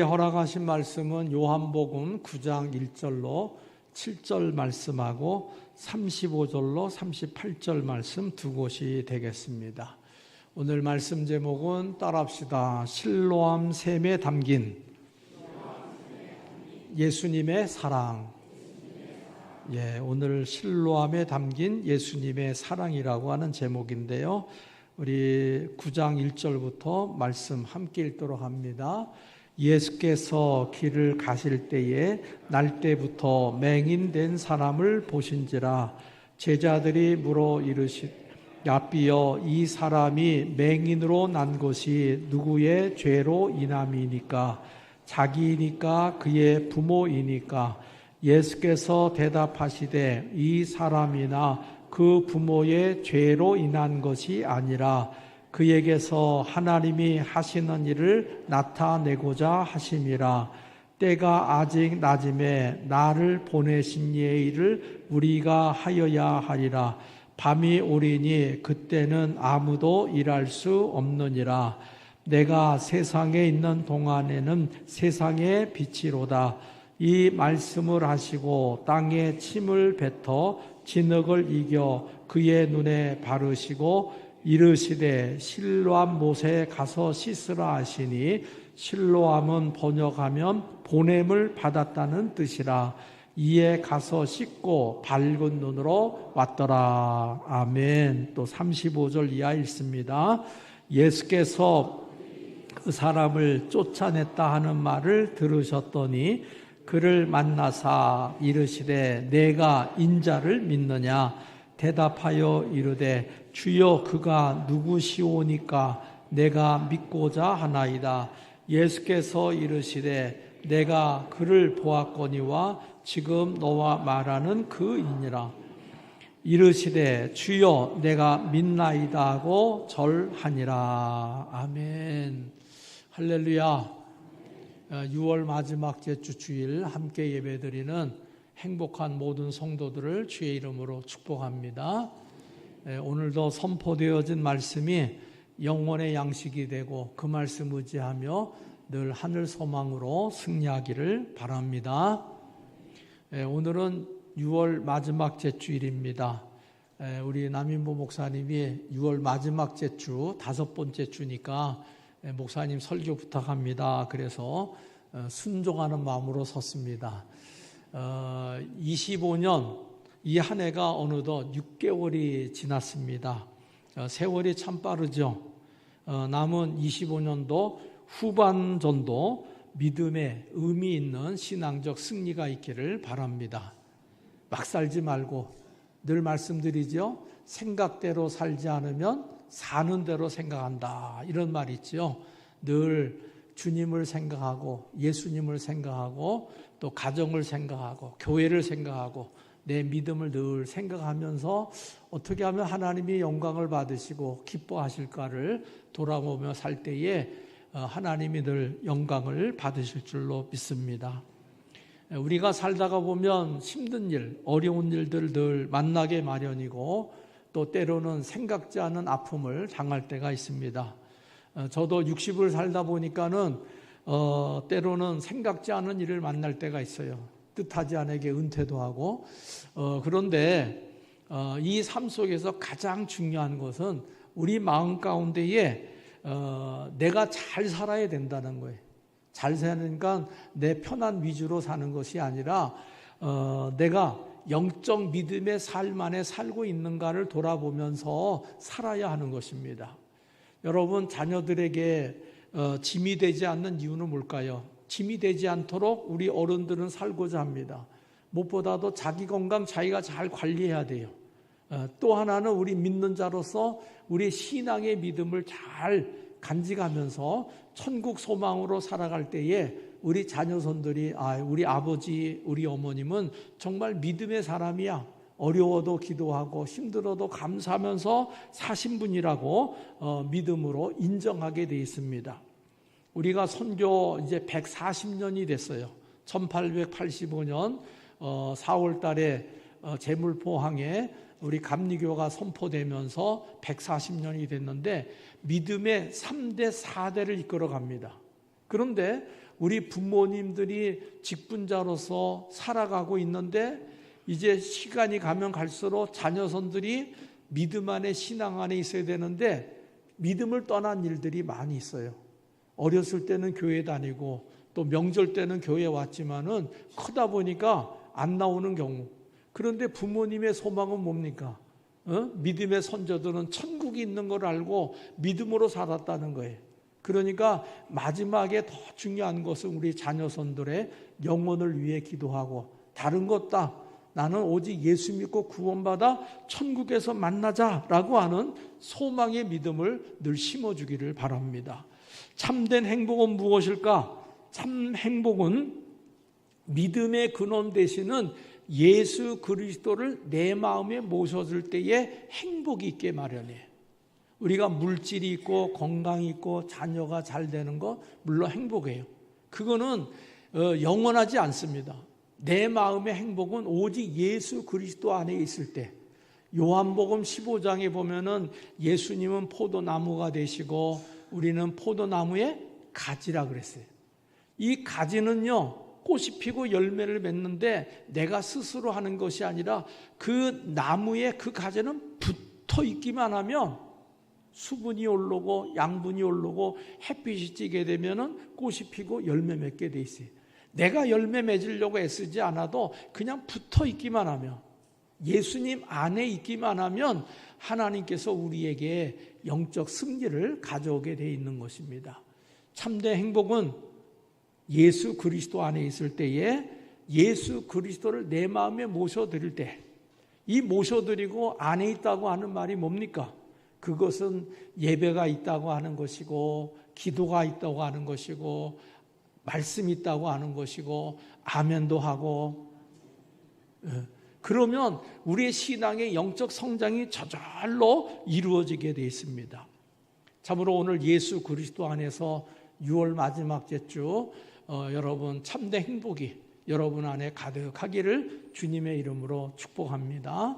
허락하신 말씀은 요한복음 9장 1절로 7절 말씀하고 35절로 38절 말씀 두 곳이 되겠습니다. 오늘 말씀 제목은 따라합시다. 실로암 샘에 담긴 예수님의 사랑. 오늘 실로암에 담긴 예수님의 사랑이라고 하는 제목인데요. 우리 9장 1절부터 말씀 함께 읽도록 합니다. 예수께서 길을 가실 때에 날 때부터 맹인된 사람을 보신지라. 제자들이 물어 이르시되 라삐여, 이 사람이 맹인으로 난 것이 누구의 죄로 인함이니까? 자기이니까 그의 부모이니까? 예수께서 대답하시되 이 사람이나 그 부모의 죄로 인한 것이 아니라 그에게서 하나님이 하시는 일을 나타내고자 하심이라. 때가 아직 낮음에 나를 보내신 이의 일을 우리가 하여야 하리라. 밤이 오리니 그때는 아무도 일할 수 없느니라. 내가 세상에 있는 동안에는 세상의 빛이로다. 이 말씀을 하시고 땅에 침을 뱉어 진흙을 이겨 그의 눈에 바르시고 이르시되 실로암 못에 가서 씻으라 하시니, 실로암은 번역하면 보냄을 받았다는 뜻이라. 이에 가서 씻고 밝은 눈으로 왔더라. 아멘. 또 35절 이하 읽습니다. 예수께서 그 사람을 쫓아냈다 하는 말을 들으셨더니 그를 만나사 이르시되 내가 인자를 믿느냐? 대답하여 이르되 주여, 그가 누구시오니까 내가 믿고자 하나이다. 예수께서 이르시되 내가 그를 보았거니와 지금 너와 말하는 그이니라. 이르시되 주여, 내가 믿나이다 하고 절하니라. 아멘. 할렐루야. 6월 마지막 제주 주일 함께 예배드리는 행복한 모든 성도들을 주의 이름으로 축복합니다. 오늘도 선포되어진 말씀이 영혼의 양식이 되고 그 말씀 의지하며 늘 하늘 소망으로 승리하기를 바랍니다. 오늘은 6월 마지막 제주일입니다. 우리 남인보 목사님이 6월 마지막 제주 5번째 주니까 목사님 설교 부탁합니다. 그래서 순종하는 마음으로 섰습니다. 25년 이 한 해가 어느덧 6개월이 지났습니다. 세월이 참 빠르죠. 남은 25년도 후반전도 믿음에 의미 있는 신앙적 승리가 있기를 바랍니다. 막 살지 말고, 늘 말씀드리죠. 생각대로 살지 않으면 사는 대로 생각한다, 이런 말이 있죠. 늘 주님을 생각하고 예수님을 생각하고 또 가정을 생각하고 교회를 생각하고 내 믿음을 늘 생각하면서 어떻게 하면 하나님이 영광을 받으시고 기뻐하실까를 돌아보며 살 때에 하나님이 늘 영광을 받으실 줄로 믿습니다. 우리가 살다가 보면 힘든 일, 어려운 일들을 늘 만나게 마련이고 또 때로는 생각지 않은 아픔을 당할 때가 있습니다. 저도 60을 살다 보니까는 때로는 생각지 않은 일을 만날 때가 있어요. 뜻하지 않게 은퇴도 하고. 그런데 이 삶 속에서 가장 중요한 것은 우리 마음 가운데에 내가 잘 살아야 된다는 거예요. 잘 사니까 내 편한 위주로 사는 것이 아니라 내가 영적 믿음의 삶 안에 살고 있는가를 돌아보면서 살아야 하는 것입니다. 여러분, 자녀들에게 짐이 되지 않는 이유는 뭘까요? 짐이 되지 않도록 우리 어른들은 살고자 합니다. 무엇보다도 자기 건강 자기가 잘 관리해야 돼요. 또 하나는 우리 믿는 자로서 우리 신앙의 믿음을 잘 간직하면서 천국 소망으로 살아갈 때에 우리 자녀손들이 우리 아버지, 우리 어머님은 정말 믿음의 사람이야. 어려워도 기도하고 힘들어도 감사하면서 사신 분이라고 믿음으로 인정하게 돼 있습니다. 우리가 선교 이제 140년이 됐어요. 1885년 4월 달에 제물포항에 우리 감리교가 선포되면서 140년이 됐는데 믿음의 3대 4대를 이끌어 갑니다. 그런데 우리 부모님들이 직분자로서 살아가고 있는데 이제 시간이 가면 갈수록 자녀손들이 믿음 안에 신앙 안에 있어야 되는데 믿음을 떠난 일들이 많이 있어요. 어렸을 때는 교회 다니고 또 명절 때는 교회 왔지만은 크다 보니까 안 나오는 경우. 그런데 부모님의 소망은 뭡니까? 믿음의 선조들은 천국이 있는 걸 알고 믿음으로 살았다는 거예요. 그러니까 마지막에 더 중요한 것은 우리 자녀손들의 영혼을 위해 기도하고 다른 것 다 나는 오직 예수 믿고 구원받아 천국에서 만나자라고 하는 소망의 믿음을 늘 심어주기를 바랍니다. 참된 행복은 무엇일까? 참 행복은 믿음의 근원 되시는 예수 그리스도를 내 마음에 모셔줄 때에 행복이 있게 마련해. 우리가 물질이 있고 건강이 있고 자녀가 잘 되는 거 물론 행복해요. 그거는 영원하지 않습니다. 내 마음의 행복은 오직 예수 그리스도 안에 있을 때. 요한복음 15장에 보면은 예수님은 포도나무가 되시고 우리는 포도나무의 가지라 그랬어요. 이 가지는요, 꽃이 피고 열매를 맺는데 내가 스스로 하는 것이 아니라 그 나무에 그 가지는 붙어 있기만 하면 수분이 오르고 양분이 오르고 햇빛이 찌게 되면은 꽃이 피고 열매 맺게 돼 있어요. 내가 열매 맺으려고 애쓰지 않아도 그냥 붙어 있기만 하면, 예수님 안에 있기만 하면 하나님께서 우리에게 영적 승리를 가져오게 돼 있는 것입니다. 참된 행복은 예수 그리스도 안에 있을 때에 예수 그리스도를 내 마음에 모셔드릴 때, 이 모셔드리고 안에 있다고 하는 말이 뭡니까? 그것은 예배가 있다고 하는 것이고 기도가 있다고 하는 것이고 말씀이 있다고 하는 것이고 아멘도 하고, 그러면 우리의 신앙의 영적 성장이 저절로 이루어지게 되어 있습니다. 참으로 오늘 예수 그리스도 안에서 6월 마지막 주 여러분 참된 행복이 여러분 안에 가득하기를 주님의 이름으로 축복합니다.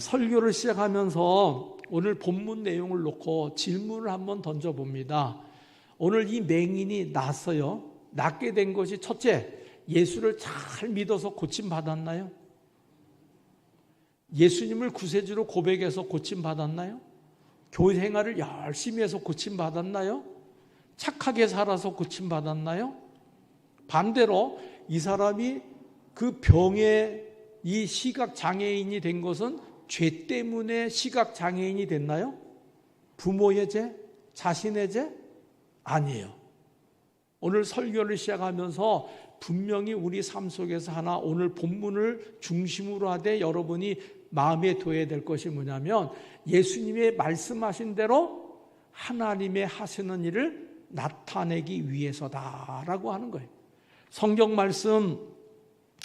설교를 시작하면서 오늘 본문 내용을 놓고 질문을 한번 던져봅니다. 오늘 이 맹인이 났어요. 낫게 된 것이 첫째, 예수를 잘 믿어서 고침받았나요? 예수님을 구세주로 고백해서 고침받았나요? 교회 생활을 열심히 해서 고침받았나요? 착하게 살아서 고침받았나요? 반대로 이 사람이 그 병의 이 시각장애인이 된 것은 죄 때문에 시각장애인이 됐나요? 부모의 죄? 자신의 죄? 아니에요. 오늘 설교를 시작하면서 분명히 우리 삶 속에서 하나 오늘 본문을 중심으로 하되 여러분이 마음에 둬야 될 것이 뭐냐면 예수님의 말씀하신 대로 하나님의 하시는 일을 나타내기 위해서다라고 하는 거예요. 성경 말씀,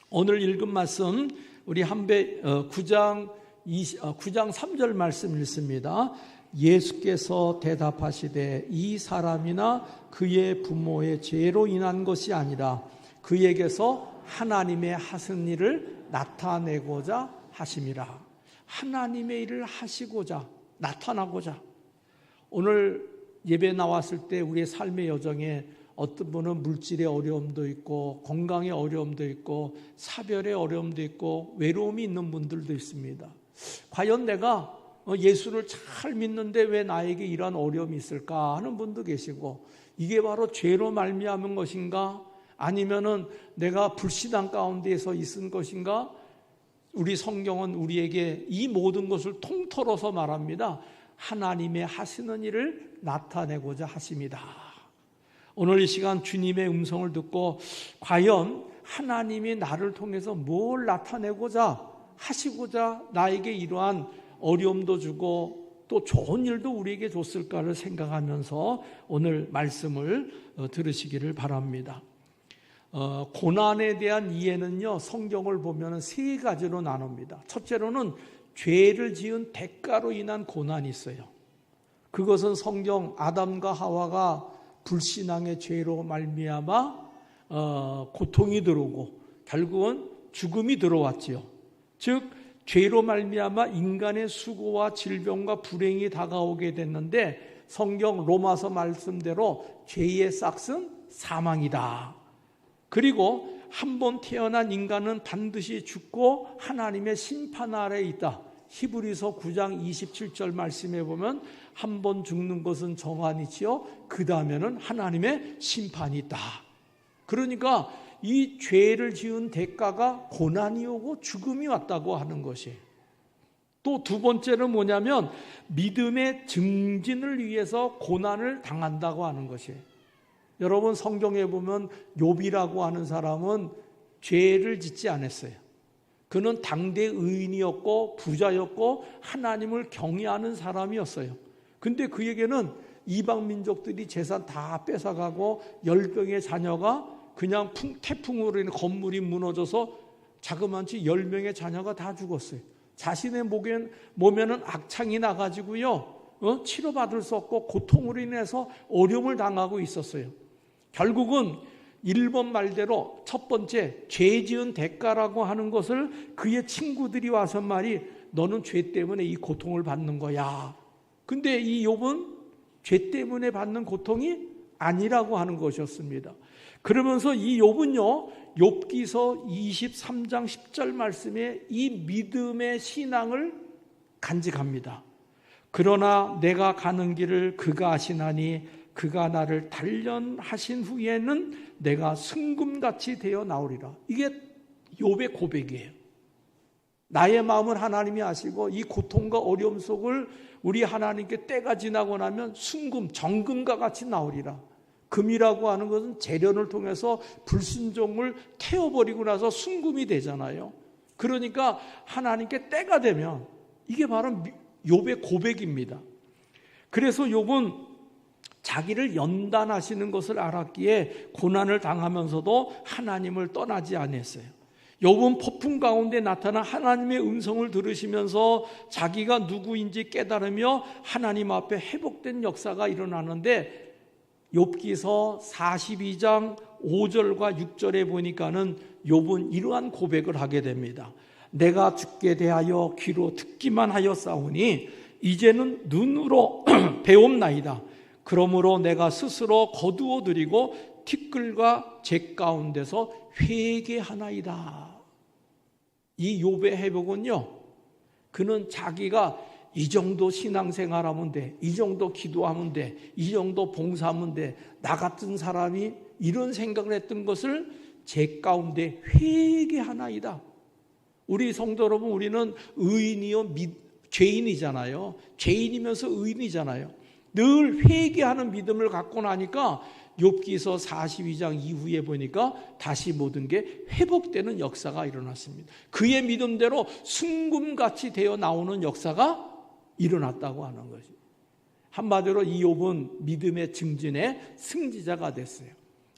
오늘 읽은 말씀 우리 9장 3절 말씀 읽습니다. 예수께서 대답하시되 이 사람이나 그의 부모의 죄로 인한 것이 아니라 그에게서 하나님의 하신 일을 나타내고자 하심이라. 하나님의 일을 하시고자 나타나고자. 오늘 예배 나왔을 때 우리의 삶의 여정에 어떤 분은 물질의 어려움도 있고 건강의 어려움도 있고 사별의 어려움도 있고 외로움이 있는 분들도 있습니다. 과연 내가 예수를 잘 믿는데 왜 나에게 이러한 어려움이 있을까 하는 분도 계시고, 이게 바로 죄로 말미암은 것인가 아니면은 내가 불신앙 가운데에서 있은 것인가? 우리 성경은 우리에게 이 모든 것을 통틀어서 말합니다. 하나님의 하시는 일을 나타내고자 하십니다. 오늘 이 시간 주님의 음성을 듣고 과연 하나님이 나를 통해서 뭘 나타내고자 하시고자 나에게 이러한 어려움도 주고 또 좋은 일도 우리에게 줬을까를 생각하면서 오늘 말씀을 들으시기를 바랍니다. 고난에 대한 이해는요, 성경을 보면 세 가지로 나눕니다. 첫째로는 죄를 지은 대가로 인한 고난이 있어요. 그것은 성경 아담과 하와가 불신앙의 죄로 말미암아 고통이 들어오고 결국은 죽음이 들어왔지요. 즉 죄로 말미암아 인간의 수고와 질병과 불행이 다가오게 됐는데 성경 로마서 말씀대로 죄의 싹은 사망이다. 그리고 한 번 태어난 인간은 반드시 죽고 하나님의 심판 아래에 있다. 히브리서 9장 27절 말씀에 보면 한 번 죽는 것은 정한이지요. 그 다음에는 하나님의 심판이 있다. 그러니까 이 죄를 지은 대가가 고난이 오고 죽음이 왔다고 하는 것이. 또 두 번째는 뭐냐면 믿음의 증진을 위해서 고난을 당한다고 하는 것이. 여러분 성경에 보면 욥이라고 하는 사람은 죄를 짓지 않았어요. 그는 당대 의인이었고 부자였고 하나님을 경외하는 사람이었어요. 근데 그에게는 이방 민족들이 재산 다 뺏어가고 10명의 자녀가 그냥 태풍으로 인해 건물이 무너져서 자그마치 10명의 자녀가 다 죽었어요. 자신의 몸에는 악창이 나가지고요, 치료받을 수 없고 고통으로 인해서 어려움을 당하고 있었어요. 결국은 1번 말대로 첫 번째 죄 지은 대가라고 하는 것을 그의 친구들이 와서 말이 너는 죄 때문에 이 고통을 받는 거야. 근데 이 욥은 죄 때문에 받는 고통이 아니라고 하는 것이었습니다. 그러면서 이 욥은요, 욥기서 23장 10절 말씀에 이 믿음의 신앙을 간직합니다. 그러나 내가 가는 길을 그가 아시나니 그가 나를 단련하신 후에는 내가 승금같이 되어 나오리라. 이게 욥의 고백이에요. 나의 마음을 하나님이 아시고 이 고통과 어려움 속을 우리 하나님께 때가 지나고 나면 순금, 정금과 같이 나오리라. 금이라고 하는 것은 재련을 통해서 불순종을 태워버리고 나서 순금이 되잖아요. 그러니까 하나님께 때가 되면 이게 바로 욥의 고백입니다. 그래서 욥은 자기를 연단하시는 것을 알았기에 고난을 당하면서도 하나님을 떠나지 않았어요. 욥은 폭풍 가운데 나타난 하나님의 음성을 들으시면서 자기가 누구인지 깨달으며 하나님 앞에 회복된 역사가 일어나는데 욥기서 42장 5절과 6절에 보니까는 욥은 이러한 고백을 하게 됩니다. 내가 죽게 대하여 귀로 듣기만 하였사오니 이제는 눈으로 배옵나이다. 그러므로 내가 스스로 거두어드리고 티끌과 재 가운데서 회개하나이다. 이 욥의 회복은요, 그는 자기가 이 정도 신앙생활하면 돼, 이 정도 기도하면 돼, 이 정도 봉사하면 돼, 나 같은 사람이 이런 생각을 했던 것을 재 가운데 회개하나이다. 우리 성도 여러분, 우리는 의인이요 죄인이잖아요. 죄인이면서 의인이잖아요. 늘 회개하는 믿음을 갖고 나니까 욥기서 42장 이후에 보니까 다시 모든 게 회복되는 역사가 일어났습니다. 그의 믿음대로 순금같이 되어 나오는 역사가 일어났다고 하는 것이. 한마디로 이 욥은 믿음의 증진의 승지자가 됐어요.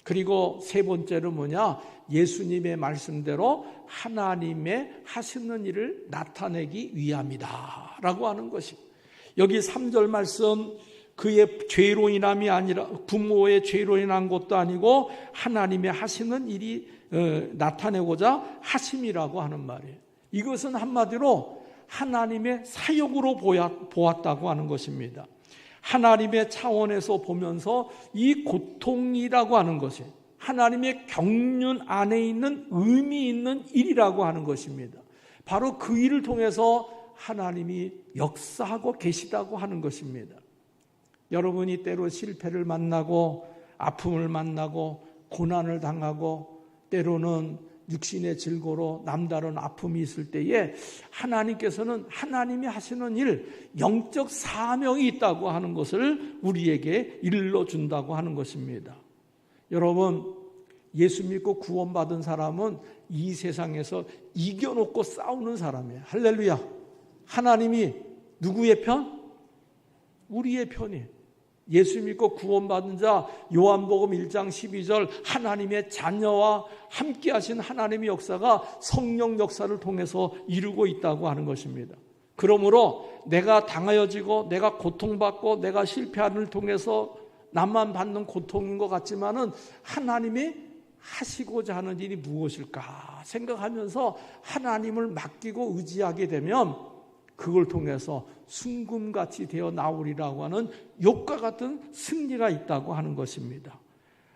그리고 세 번째는 뭐냐? 예수님의 말씀대로 하나님의 하시는 일을 나타내기 위함이다 라고 하는 것입니다. 여기 3절 말씀, 그의 죄로 인함이 아니라 부모의 죄로 인한 것도 아니고 하나님의 하시는 일이 나타내고자 하심이라고 하는 말이에요. 이것은 한마디로 하나님의 사역으로 보았다고 하는 것입니다. 하나님의 차원에서 보면서 이 고통이라고 하는 것이 하나님의 경륜 안에 있는 의미 있는 일이라고 하는 것입니다. 바로 그 일을 통해서 하나님이 역사하고 계시다고 하는 것입니다. 여러분이 때로 실패를 만나고 아픔을 만나고 고난을 당하고 때로는 육신의 질고로 남다른 아픔이 있을 때에 하나님께서는 하나님이 하시는 일, 영적 사명이 있다고 하는 것을 우리에게 일러준다고 하는 것입니다. 여러분, 예수 믿고 구원받은 사람은 이 세상에서 이겨놓고 싸우는 사람이에요. 할렐루야. 하나님이 누구의 편? 우리의 편이에요. 예수 믿고 구원받은 자, 요한복음 1장 12절 하나님의 자녀와 함께 하신 하나님의 역사가 성령 역사를 통해서 이루고 있다고 하는 것입니다. 그러므로 내가 당하여지고 내가 고통받고 내가 실패하는 을 통해서 나만 받는 고통인 것 같지만은 하나님이 하시고자 하는 일이 무엇일까 생각하면서 하나님을 맡기고 의지하게 되면 그걸 통해서 순금같이 되어 나오리라고 하는 욥과 같은 승리가 있다고 하는 것입니다.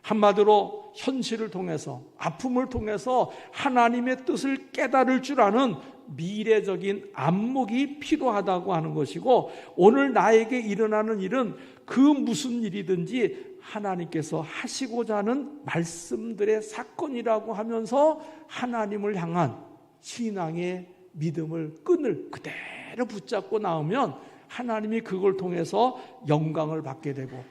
한마디로 현실을 통해서, 아픔을 통해서 하나님의 뜻을 깨달을 줄 아는 미래적인 안목이 필요하다고 하는 것이고, 오늘 나에게 일어나는 일은 그 무슨 일이든지 하나님께서 하시고자 하는 말씀들의 사건이라고 하면서 하나님을 향한 신앙의 믿음을 끈을 그대로 붙잡고 나오면 하나님이 그걸 통해서 영광을 받게 되고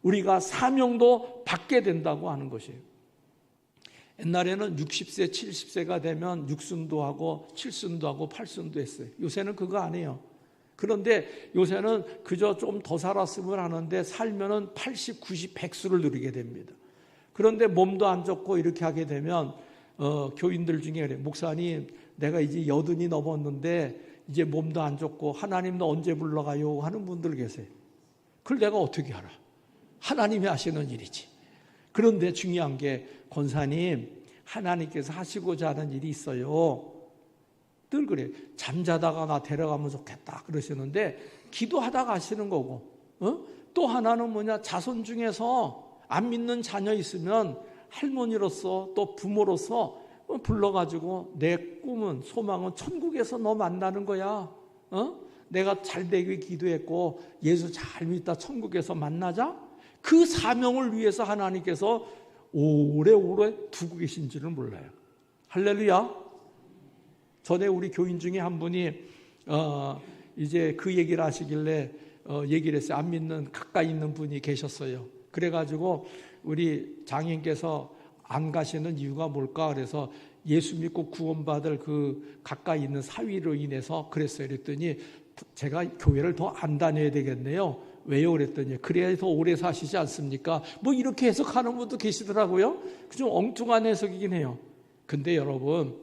우리가 사명도 받게 된다고 하는 것이에요. 옛날에는 60세, 70세가 되면 육순도 하고 칠순도 하고 팔순도 했어요. 요새는 그거 안 해요. 그런데 요새는 그저 좀 더 살았으면 하는데 살면은 80, 90, 100수를 누리게 됩니다. 그런데 몸도 안 좋고 이렇게 하게 되면 교인들 중에 그래, 목사님 내가 이제 80이 넘었는데 이제 몸도 안 좋고 하나님도 언제 불러가요 하는 분들 계세요. 그걸 내가 어떻게 알아? 하나님이 하시는 일이지. 그런데 중요한 게 권사님 하나님께서 하시고자 하는 일이 있어요. 늘 그래. 잠자다가 나 데려가면 좋겠다 그러시는데 기도하다가 하시는 거고, 또 하나는 뭐냐, 자손 중에서 안 믿는 자녀 있으면 할머니로서 또 부모로서 불러가지고 내 꿈은 소망은 천국에서 너 만나는 거야. 내가 잘 되기 기도했고 예수 잘 믿다 천국에서 만나자. 그 사명을 위해서 하나님께서 오래오래 두고 계신지는 몰라요. 할렐루야. 전에 우리 교인 중에 한 분이 이제 그 얘기를 하시길래 얘기를 했어요. 안 믿는 가까이 있는 분이 계셨어요. 그래가지고 우리 장인께서 안 가시는 이유가 뭘까? 그래서 예수 믿고 구원받을 그 가까이 있는 사위로 인해서 그랬어요. 그랬더니 제가 교회를 더 안 다녀야 되겠네요. 왜요? 그랬더니 그래야 더 오래 사시지 않습니까? 뭐 이렇게 해석하는 분도 계시더라고요. 좀 엉뚱한 해석이긴 해요. 근데 여러분,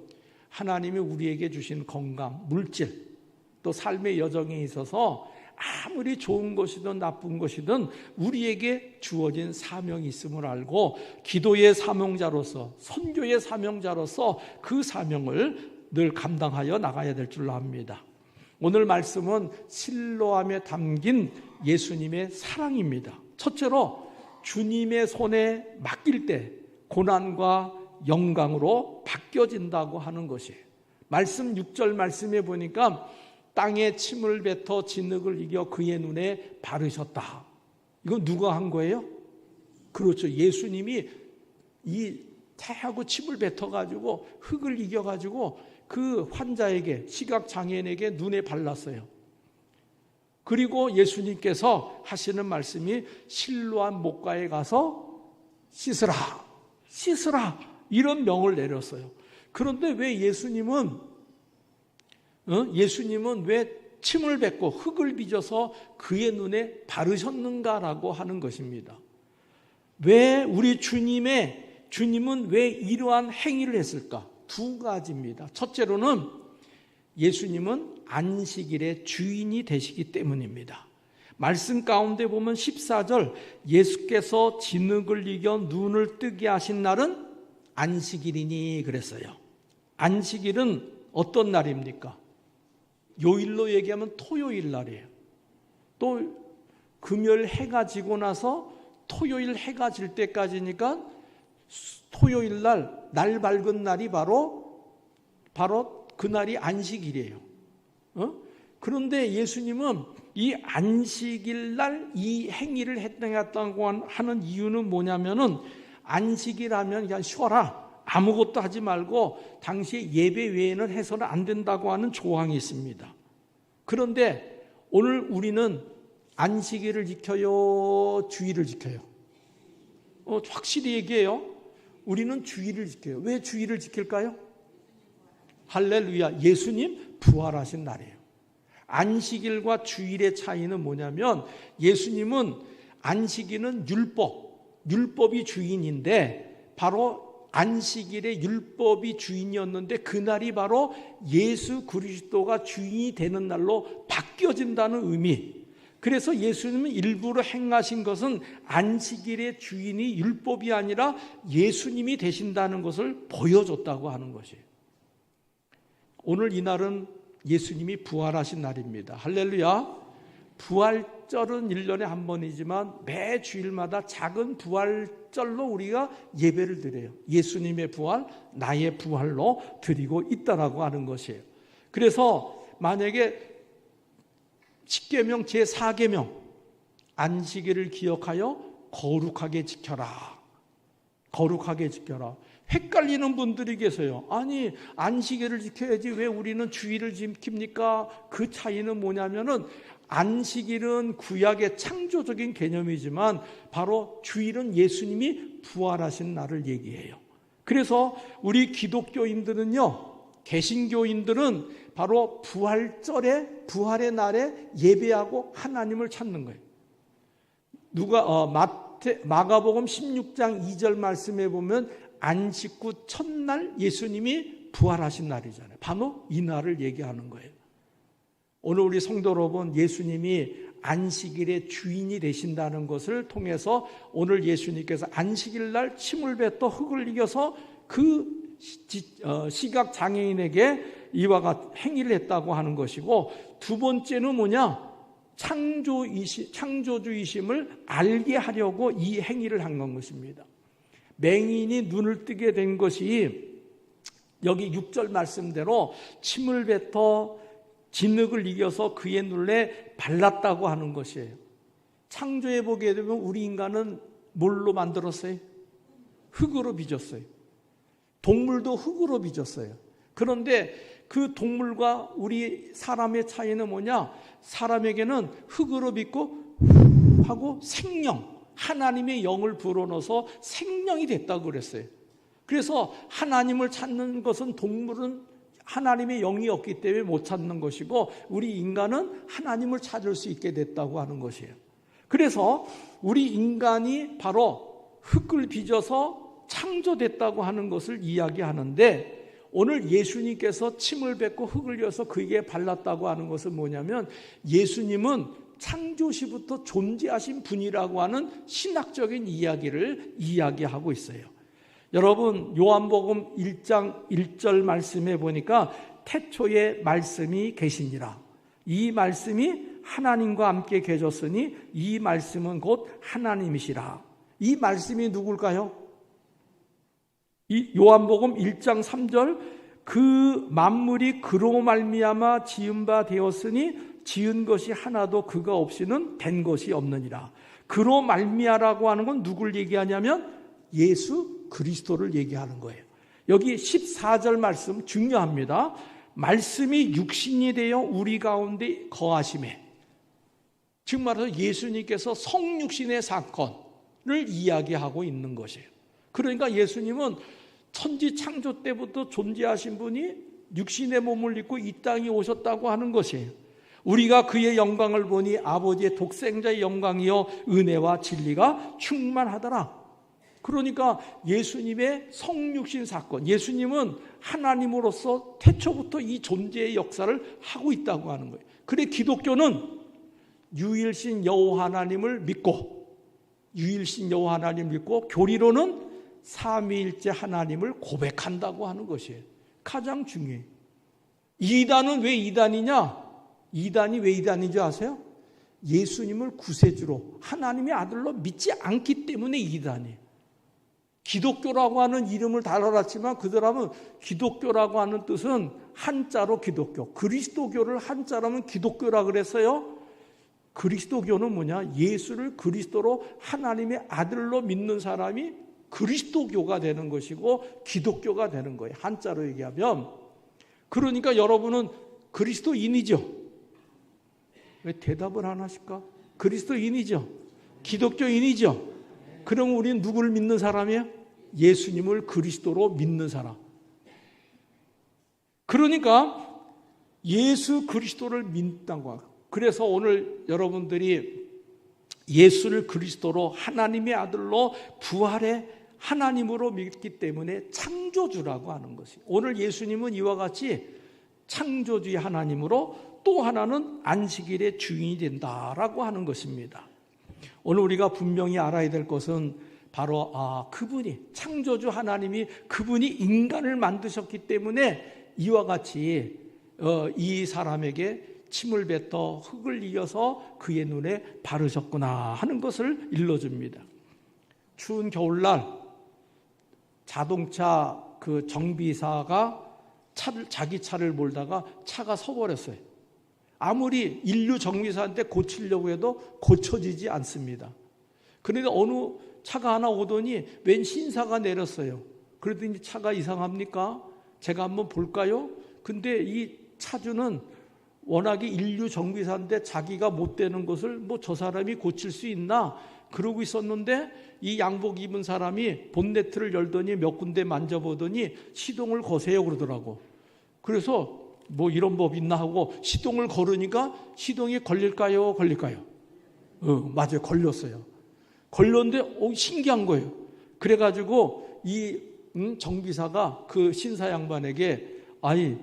하나님이 우리에게 주신 건강, 물질, 또 삶의 여정에 있어서 아무리 좋은 것이든 나쁜 것이든 우리에게 주어진 사명이 있음을 알고 기도의 사명자로서, 선교의 사명자로서 그 사명을 늘 감당하여 나가야 될 줄로 압니다. 오늘 말씀은 실로암에 담긴 예수님의 사랑입니다. 첫째로 주님의 손에 맡길 때 고난과 영광으로 바뀌어진다고 하는 것이에요. 말씀 6절 말씀에 보니까 땅에 침을 뱉어 진흙을 이겨 그의 눈에 바르셨다. 이건 누가 한 거예요? 그렇죠. 예수님이 이 태하고 침을 뱉어가지고 흙을 이겨가지고 그 환자에게, 시각장애인에게 눈에 발랐어요. 그리고 예수님께서 하시는 말씀이 실로암 목가에 가서 씻으라, 씻으라 이런 명을 내렸어요. 그런데 왜 예수님은 왜 침을 뱉고 흙을 빚어서 그의 눈에 바르셨는가라고 하는 것입니다. 왜 우리 주님은 왜 이러한 행위를 했을까? 두 가지입니다. 첫째로는 예수님은 안식일의 주인이 되시기 때문입니다. 말씀 가운데 보면 14절 예수께서 진흙을 이겨 눈을 뜨게 하신 날은 안식일이니 그랬어요. 안식일은 어떤 날입니까? 요일로 얘기하면 토요일 날이에요. 또 금요일 해가 지고 나서 토요일 해가 질 때까지니까 토요일 날 밝은 날이 바로 그날이 안식일이에요. 그런데 예수님은 이 안식일 날 이 행위를 했다고 하는 이유는 뭐냐면은 안식일 하면 그냥 쉬어라. 아무것도 하지 말고 당시에 예배 외에는 해서는 안 된다고 하는 조항이 있습니다. 그런데 오늘 우리는 안식일을 지켜요? 주일을 지켜요? 확실히 얘기해요. 우리는 주일을 지켜요. 왜 주일을 지킬까요? 할렐루야. 예수님 부활하신 날이에요. 안식일과 주일의 차이는 뭐냐면 예수님은 안식일은 율법이 주인인데 바로 안식일의 율법이 주인이었는데 그날이 바로 예수 그리스도가 주인이 되는 날로 바뀌어진다는 의미. 그래서 예수님은 일부러 행하신 것은 안식일의 주인이 율법이 아니라 예수님이 되신다는 것을 보여줬다고 하는 것이에요. 오늘 이 날은 예수님이 부활하신 날입니다. 할렐루야. 부활 부활절은 1년에 한 번이지만 매 주일마다 작은 부활절로 우리가 예배를 드려요. 예수님의 부활, 나의 부활로 드리고 있다라고 하는 것이에요. 그래서 만약에 10계명 제4계명 안식일을 기억하여 거룩하게 지켜라. 거룩하게 지켜라. 헷갈리는 분들이 계세요. 아니, 안식일을 지켜야지 왜 우리는 주일을 지킵니까? 그 차이는 뭐냐면은 안식일은 구약의 창조적인 개념이지만 바로 주일은 예수님이 부활하신 날을 얘기해요. 그래서 우리 기독교인들은요, 개신교인들은 바로 부활절에, 부활의 날에 예배하고 하나님을 찾는 거예요. 마가복음 16장 2절 말씀에 보면 안식 후 첫날 예수님이 부활하신 날이잖아요. 바로 이 날을 얘기하는 거예요. 오늘 우리 성도 여러분, 예수님이 안식일의 주인이 되신다는 것을 통해서 오늘 예수님께서 안식일 날 침을 뱉어 흙을 이겨서 그 시각 장애인에게 이와 같은 행위를 했다고 하는 것이고, 두 번째는 뭐냐? 창조주이심을 알게 하려고 이 행위를 한 것입니다. 맹인이 눈을 뜨게 된 것이 여기 6절 말씀대로 침을 뱉어 진흙을 이겨서 그의 눈에 발랐다고 하는 것이에요. 창조해 보게 되면 우리 인간은 뭘로 만들었어요? 흙으로 빚었어요. 동물도 흙으로 빚었어요. 그런데 그 동물과 우리 사람의 차이는 뭐냐? 사람에게는 흙으로 빚고 하고 생명, 하나님의 영을 불어넣어서 생명이 됐다고 그랬어요. 그래서 하나님을 찾는 것은 동물은 하나님의 영이 없기 때문에 못 찾는 것이고, 우리 인간은 하나님을 찾을 수 있게 됐다고 하는 것이에요. 그래서 우리 인간이 바로 흙을 빚어서 창조됐다고 하는 것을 이야기하는데, 오늘 예수님께서 침을 뱉고 흙을 이어서 그에게 발랐다고 하는 것은 뭐냐면, 예수님은 창조시부터 존재하신 분이라고 하는 신학적인 이야기를 이야기하고 있어요. 여러분, 요한복음 1장 1절 말씀에 보니까 태초에 말씀이 계시니라. 이 말씀이 하나님과 함께 계셨으니 이 말씀은 곧 하나님이시라. 이 말씀이 누굴까요? 이 요한복음 1장 3절, 그 만물이 그로 말미암아 지은 바 되었으니 지은 것이 하나도 그가 없이는 된 것이 없느니라. 그로 말미암아라고 하는 건 누굴 얘기하냐면 예수 그리스도를 얘기하는 거예요. 여기 14절 말씀 중요합니다. 말씀이 육신이 되어 우리 가운데 거하심에, 즉 말해서 예수님께서 성육신의 사건을 이야기하고 있는 것이에요. 그러니까 예수님은 천지 창조 때부터 존재하신 분이 육신의 몸을 입고 이 땅에 오셨다고 하는 것이에요. 우리가 그의 영광을 보니 아버지의 독생자의 영광이요 은혜와 진리가 충만하더라. 그러니까 예수님의 성육신 사건, 예수님은 하나님으로서 태초부터 이 존재의 역사를 하고 있다고 하는 거예요. 그래 기독교는 유일신 여호와 하나님을 믿고, 유일신 여호와 하나님을 믿고 교리로는 삼위일체 하나님을 고백한다고 하는 것이에요. 가장 중요해요. 이단은 왜 이단이냐? 이단이 왜 이단인 줄 아세요? 예수님을 구세주로 하나님의 아들로 믿지 않기 때문에 이단이에요. 기독교라고 하는 이름을 달아놨지만 그 사람은 기독교라고 하는 뜻은 한자로 기독교, 그리스도교를 한자로는 기독교라 그랬어요. 그리스도교는 뭐냐? 예수를 그리스도로 하나님의 아들로 믿는 사람이 그리스도교가 되는 것이고 기독교가 되는 거예요. 한자로 얘기하면. 그러니까 여러분은 그리스도인이죠. 왜 대답을 안 하실까? 그리스도인이죠. 기독교인이죠. 그럼 우리는 누구를 믿는 사람이에요? 예수님을 그리스도로 믿는 사람. 그러니까 예수 그리스도를 믿다고. 그래서 오늘 여러분들이 예수를 그리스도로 하나님의 아들로 부활의 하나님으로 믿기 때문에 창조주라고 하는 것이. 오늘 예수님은 이와 같이 창조주의 하나님으로 또 하나는 안식일의 주인이 된다라고 하는 것입니다. 오늘 우리가 분명히 알아야 될 것은 바로 그분이 창조주 하나님이 그분이 인간을 만드셨기 때문에 이와 같이 이 사람에게 침을 뱉어 흙을 이어서 그의 눈에 바르셨구나 하는 것을 일러줍니다. 추운 겨울날 자동차 그 정비사가 자기 차를 몰다가 차가 서버렸어요. 아무리 인류 정비사한테 고치려고 해도 고쳐지지 않습니다. 그런데 어느 차가 하나 오더니 웬 신사가 내렸어요. 그러더니 차가 이상합니까? 제가 한번 볼까요? 근데 이 차주는 워낙에 인류 정비사인데 자기가 못 되는 것을 뭐 저 사람이 고칠 수 있나? 그러고 있었는데 이 양복 입은 사람이 본네트를 열더니 몇 군데 만져보더니 시동을 거세요 그러더라고. 그래서 뭐 이런 법 있나 하고 시동을 걸으니까 시동이 걸릴까요? 맞아요. 걸렸어요. 걸렸는데 신기한 거예요. 그래가지고 이 정비사가 그 신사 양반에게 아니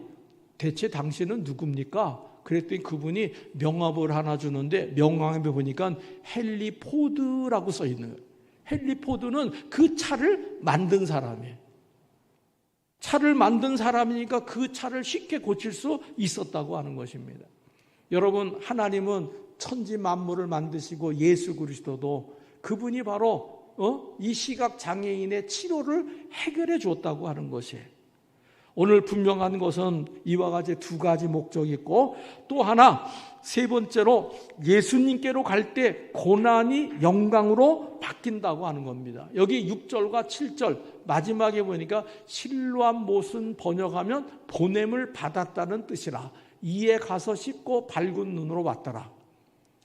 대체 당신은 누굽니까? 그랬더니 그분이 명함을 하나 주는데 명함에 보니까 헨리 포드라고 써 있는 거예요. 헨리 포드는 그 차를 만든 사람이에요. 차를 만든 사람이니까 그 차를 쉽게 고칠 수 있었다고 하는 것입니다. 여러분, 하나님은 천지 만물을 만드시고 예수 그리스도도 그분이 바로 이 시각 장애인의 치료를 해결해 줬다고 하는 것이에요. 오늘 분명한 것은 이와 같이 두 가지 목적이 있고 또 하나 세 번째로 예수님께로 갈 때 고난이 영광으로 바뀐다고 하는 겁니다. 여기 6절과 7절 마지막에 보니까 실로암 못은 번역하면 보냄을 받았다는 뜻이라. 이에 가서 씻고 밝은 눈으로 왔더라.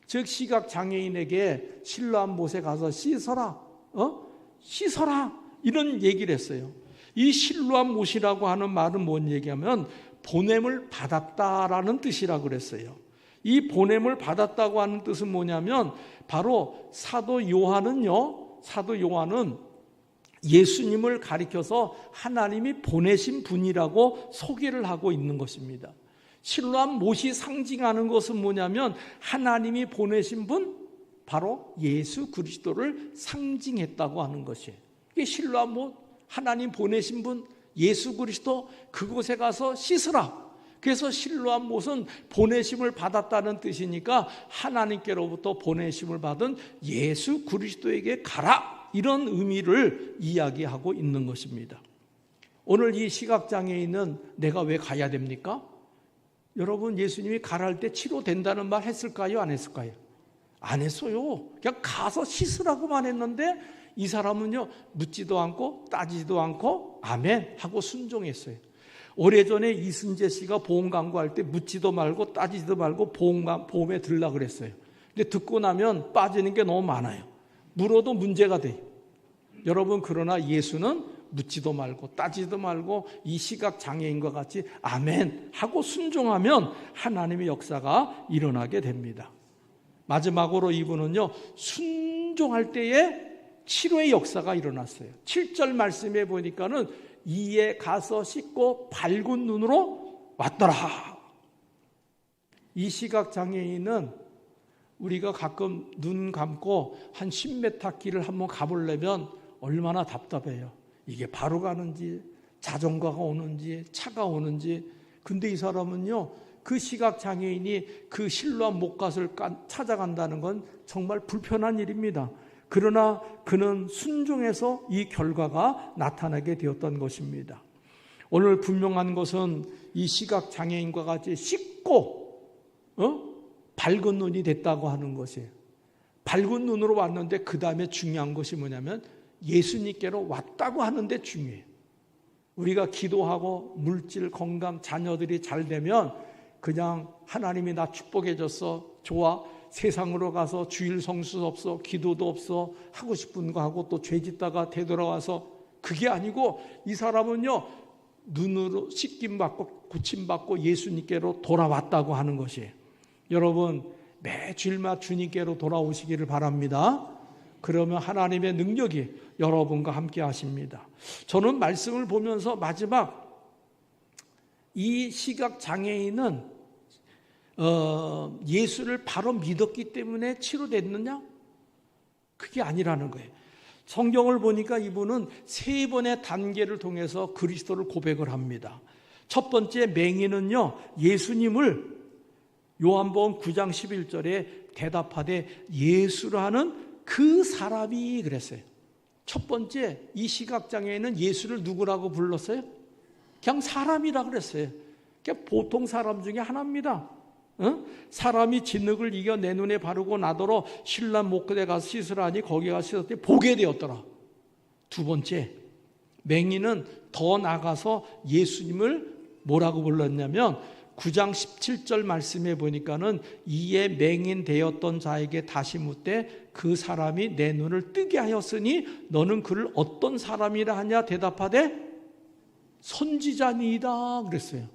즉 시각장애인에게 실로암 못에 가서 씻어라. 씻어라. 이런 얘기를 했어요. 이 실로암 못이라고 하는 말은 뭔 얘기하면 보냄을 받았다라는 뜻이라고 그랬어요. 이 보냄을 받았다고 하는 뜻은 뭐냐면 바로 사도 요한은 예수님을 가리켜서 하나님이 보내신 분이라고 소개를 하고 있는 것입니다. 실로암 못이 상징하는 것은 뭐냐면 하나님이 보내신 분 바로 예수 그리스도를 상징했다고 하는 것이에요. 이게 실로암 못 하나님 보내신 분 예수 그리스도 그곳에 가서 씻으라. 그래서 실로암 못은 보내심을 받았다는 뜻이니까 하나님께로부터 보내심을 받은 예수 그리스도에게 가라. 이런 의미를 이야기하고 있는 것입니다. 오늘 이 시각장애인은 내가 왜 가야 됩니까? 여러분 예수님이 가라 할 때 치료된다는 말 했을까요? 안 했을까요? 안 했어요. 그냥 가서 씻으라고만 했는데 이 사람은요 묻지도 않고 따지지도 않고 아멘 하고 순종했어요. 오래전에 이순재 씨가 보험 광고할 때 묻지도 말고 따지지도 말고 보험에 들라 그랬어요. 근데 듣고 나면 빠지는 게 너무 많아요. 물어도 문제가 돼요. 여러분 그러나 예수는 묻지도 말고 따지지도 말고 이 시각 장애인과 같이 아멘 하고 순종하면 하나님의 역사가 일어나게 됩니다. 마지막으로 이분은요 순종할 때에 치료의 역사가 일어났어요. 7절 말씀에 보니까는 이에 가서 씻고 밝은 눈으로 왔더라. 이 시각장애인은 우리가 가끔 눈 감고 한 10m 길을 한번 가보려면 얼마나 답답해요. 이게 바로 가는지 자전거가 오는지 차가 오는지. 근데 이 사람은요 그 시각장애인이 그 실로암 못갓을 찾아간다는 건 정말 불편한 일입니다. 그러나 그는 순종해서 이 결과가 나타나게 되었던 것입니다. 오늘 분명한 것은 이 시각장애인과 같이 씻고 밝은 눈이 됐다고 하는 것이에요. 밝은 눈으로 왔는데 그 다음에 중요한 것이 뭐냐면 예수님께로 왔다고 하는데 중요해요. 우리가 기도하고 물질, 건강, 자녀들이 잘 되면 그냥 하나님이 나 축복해 줬어. 좋아. 세상으로 가서 주일 성수 없어, 기도도 없어, 하고 싶은 거 하고 또 죄 짓다가 되돌아와서 그게 아니고 이 사람은요 눈으로 씻김받고 고침받고 예수님께로 돌아왔다고 하는 것이에요. 여러분 매 주일마다 주님께로 돌아오시기를 바랍니다. 그러면 하나님의 능력이 여러분과 함께 하십니다. 저는 말씀을 보면서 마지막 이 시각장애인은 예수를 바로 믿었기 때문에 치료됐느냐? 그게 아니라는 거예요. 성경을 보니까 이분은 세 번의 단계를 통해서 그리스도를 고백을 합니다. 첫 번째 맹인은요 예수님을 요한복음 9장 11절에 대답하되 예수라는 그 사람이 그랬어요. 첫 번째, 이 시각장애인은 예수를 누구라고 불렀어요? 그냥 사람이라 그랬어요. 그냥 보통 사람 중에 하나입니다. 사람이 진흙을 이겨 내 눈에 바르고 나더러 신랑 목그대 가서 씻으라니 거기 가서 씻었더니 보게 되었더라. 두 번째, 맹인은 더 나가서 예수님을 뭐라고 불렀냐면 9장 17절 말씀에 보니까는 이에 맹인 되었던 자에게 다시 묻되 그 사람이 내 눈을 뜨게 하였으니 너는 그를 어떤 사람이라 하냐 대답하되 선지자니이다 그랬어요.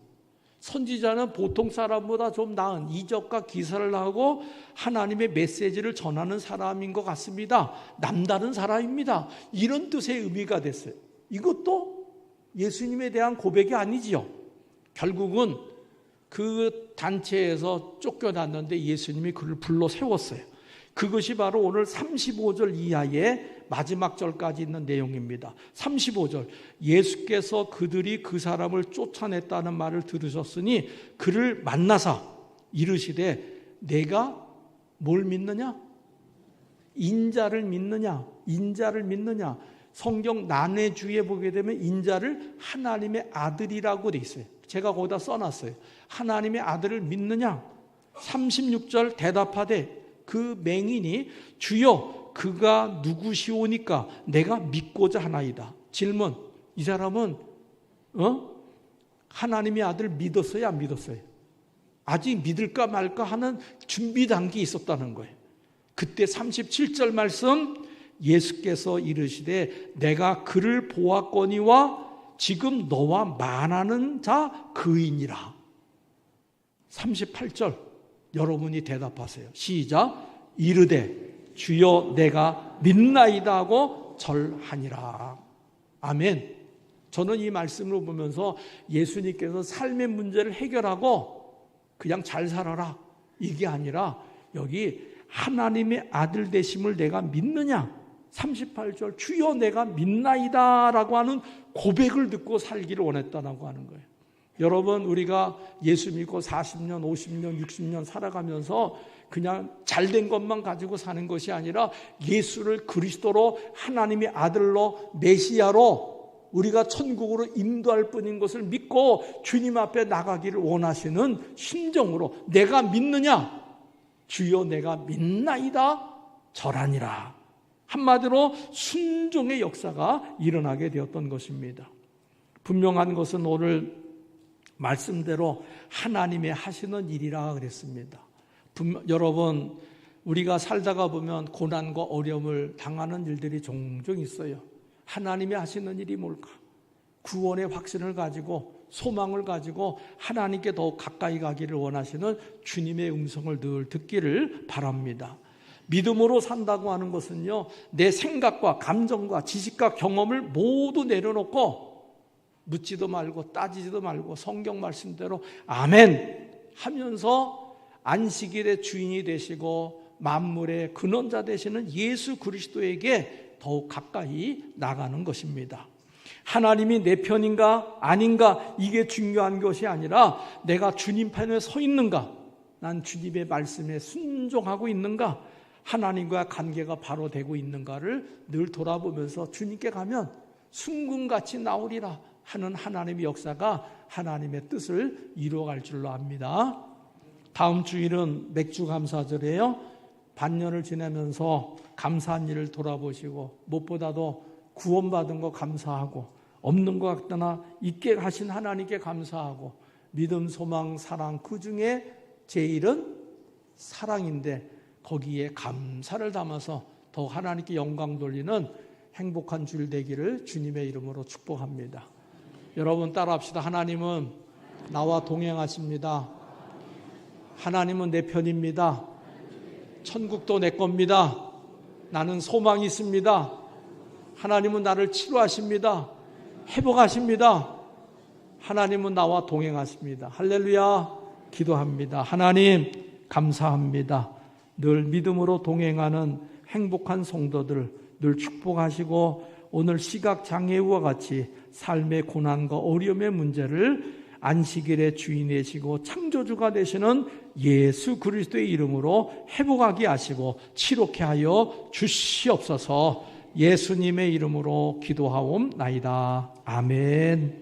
선지자는 보통 사람보다 좀 나은 이적과 기사를 하고 하나님의 메시지를 전하는 사람인 것 같습니다. 남다른 사람입니다. 이런 뜻의 의미가 됐어요. 이것도 예수님에 대한 고백이 아니지요. 결국은 그 단체에서 쫓겨났는데 예수님이 그를 불러 세웠어요. 그것이 바로 오늘 35절 이하의 마지막 절까지 있는 내용입니다. 35절, 예수께서 그들이 그 사람을 쫓아냈다는 말을 들으셨으니 그를 만나사 이르시되 내가 뭘 믿느냐? 인자를 믿느냐? 인자를 믿느냐? 성경 난해주에 보게 되면 인자를 하나님의 아들이라고 돼 있어요. 제가 거기다 써놨어요. 하나님의 아들을 믿느냐? 36절 대답하되 그 맹인이 주여 그가 누구시오니까 내가 믿고자 하나이다. 질문, 이 사람은 하나님의 아들 믿었어요? 안 믿었어요? 아직 믿을까 말까 하는 준비 단계에 있었다는 거예요. 그때 37절 말씀, 예수께서 이르시되 내가 그를 보았거니와 지금 너와 말하는 자 그이니라. 38절 여러분이 대답하세요. 시작. 이르되 주여 내가 믿나이다 하고 절하니라. 아멘. 저는 이 말씀을 보면서 예수님께서 삶의 문제를 해결하고 그냥 잘 살아라 이게 아니라 여기 하나님의 아들 되심을 내가 믿느냐, 38절 주여 내가 믿나이다 라고 하는 고백을 듣고 살기를 원했다고 하는 거예요. 여러분, 우리가 예수 믿고 40년, 50년, 60년 살아가면서 그냥 잘된 것만 가지고 사는 것이 아니라 예수를 그리스도로 하나님의 아들로 메시아로 우리가 천국으로 인도할 뿐인 것을 믿고 주님 앞에 나가기를 원하시는 심정으로 내가 믿느냐? 주여 내가 믿나이다 절하니라. 한마디로 순종의 역사가 일어나게 되었던 것입니다. 분명한 것은 오늘 말씀대로 하나님의 하시는 일이라 그랬습니다. 여러분, 우리가 살다가 보면 고난과 어려움을 당하는 일들이 종종 있어요. 하나님이 하시는 일이 뭘까? 구원의 확신을 가지고 소망을 가지고 하나님께 더욱 가까이 가기를 원하시는 주님의 음성을 늘 듣기를 바랍니다. 믿음으로 산다고 하는 것은요, 내 생각과 감정과 지식과 경험을 모두 내려놓고 묻지도 말고 따지지도 말고 성경 말씀대로 아멘 하면서 안식일의 주인이 되시고 만물의 근원자 되시는 예수 그리스도에게 더욱 가까이 나가는 것입니다. 하나님이 내 편인가 아닌가 이게 중요한 것이 아니라 내가 주님 편에 서 있는가, 난 주님의 말씀에 순종하고 있는가, 하나님과 관계가 바로 되고 있는가를 늘 돌아보면서 주님께 가면 순금같이 나오리라 하는 하나님의 역사가 하나님의 뜻을 이루어갈 줄로 압니다. 다음 주일은 맥주 감사절이에요. 반년을 지내면서 감사한 일을 돌아보시고 무엇보다도 구원받은 거 감사하고 없는 것 같으나 있게 하신 하나님께 감사하고 믿음, 소망, 사랑 그 중에 제일은 사랑인데 거기에 감사를 담아서 더 하나님께 영광 돌리는 행복한 주일 되기를 주님의 이름으로 축복합니다. 여러분 따라합시다. 하나님은 나와 동행하십니다. 하나님은 내 편입니다. 천국도 내 겁니다. 나는 소망이 있습니다. 하나님은 나를 치료하십니다. 회복하십니다. 하나님은 나와 동행하십니다. 할렐루야. 기도합니다. 하나님 감사합니다. 늘 믿음으로 동행하는 행복한 성도들 늘 축복하시고 오늘 시각장애우와 같이 삶의 고난과 어려움의 문제를 안식일의 주인이시고 창조주가 되시는 예수 그리스도의 이름으로 회복하게 하시고 치료케 하여 주시옵소서. 예수님의 이름으로 기도하옵나이다. 아멘.